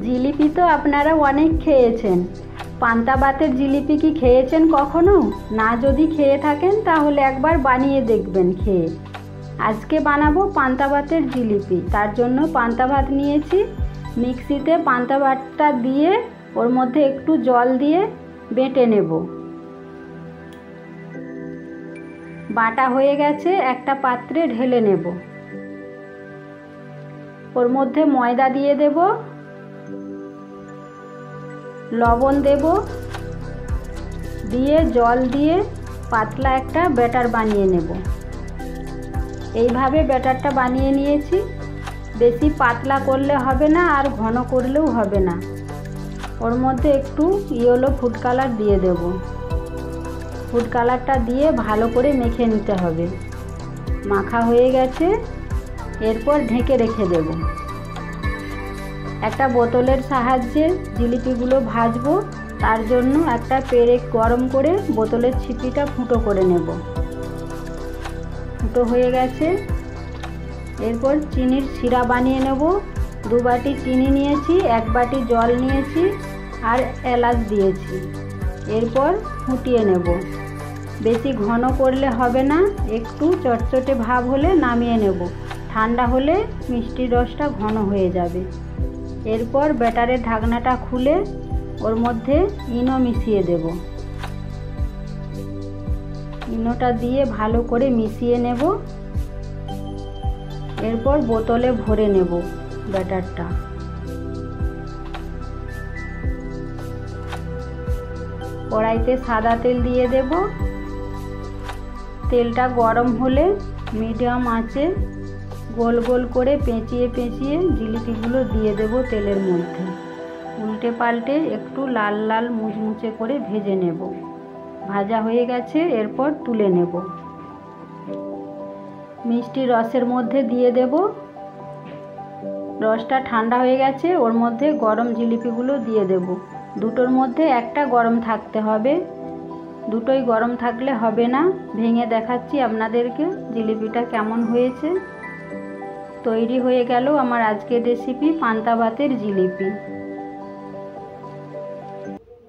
জিলিপি তো আপনারা অনেক খেয়েছেন। পান্তা ভাতের জিলিপি কি খেয়েছেন কখনো? না যদি খেয়ে থাকেন তাহলে একবার বানিয়ে দেখবেন খেয়ে। আজকে বানাবো পান্তা ভাতের জিলিপি। তার জন্য পান্তা ভাত নিয়েছি। মিক্সিতে পান্তা ভাতটা দিয়ে ওর মধ্যে একটু জল দিয়ে বেটে নেব। বাটা হয়ে গেছে, একটা পাত্রে ঢেলে নেব। ওর মধ্যে ময়দা দিয়ে দেব, লবণ দেব, দিয়ে জল দিয়ে পাতলা একটা ব্যাটার বানিয়ে নেব। এইভাবে ব্যাটারটা বানিয়ে নিয়েছি। বেশি পাতলা করলে হবে না আর ঘন করলেও হবে না। ওর মধ্যে একটু ইয়েলো ফুড কালার দিয়ে দেব। ফুড কালারটা দিয়ে ভালো করে মেখে নিতে হবে। মাখা হয়ে গেছে, এরপর ঢেকে রেখে দেব। একটা বোতলের সাহায্যে জিলিপিগুলো ভাজবো। তার জন্য একটা পেরেক গরম করে বোতলের ছিপিটা ফুটো করে নেব। ফুটো হয়ে গেছে, এরপর চিনির শিরা বানিয়ে নেব। 2 বাটি চিনি নিয়েছি, 1 বাটি জল নিয়েছি আর এলাচ দিয়েছি। এরপর ফুটিয়ে নেব। বেশি ঘন করলে হবে না, একটু চটচটে ভাব হলে নামিয়ে নেব। ঠান্ডা হলে মিষ্টির রসটা ঘন হয়ে যাবে। এরপর ব্যাটারের ঢাকনাটা খুলে ওর মধ্যে ইনো মিশিয়ে দেব। ইনোটা দিয়ে ভালো করে মিশিয়ে নেব। এরপর বোতলে ভরে নেব ব্যাটারটা। কড়াইতে সাদা তেল দিয়ে দেব। তেলটা গরম হলে মিডিয়াম আঁচে গোল গোল করে পেঁচিয়ে পেঁচিয়ে জিলিপিগুলো দিয়ে দেব তেলের মধ্যে। উল্টে পাল্টে একটু লাল লাল মুচমুচে করে ভেজে নেব। ভাজা হয়ে গেছে, এরপর তুলে নেব। মিষ্টি রসের মধ্যে দিয়ে দেব। রসটা ঠান্ডা হয়ে গেছে, ওর মধ্যে গরম জিলিপিগুলো দিয়ে দেব। দুটোর মধ্যে একটা গরম থাকতে হবে, দুটোই গরম থাকলে হবে না। ভেঙে দেখাচ্ছি আপনাদেরকে জিলিপিটা কেমন হয়েছে। তৈরি হয়ে গেল আমার আজকের রেসিপি পান্তা ভাতের জিলিপি।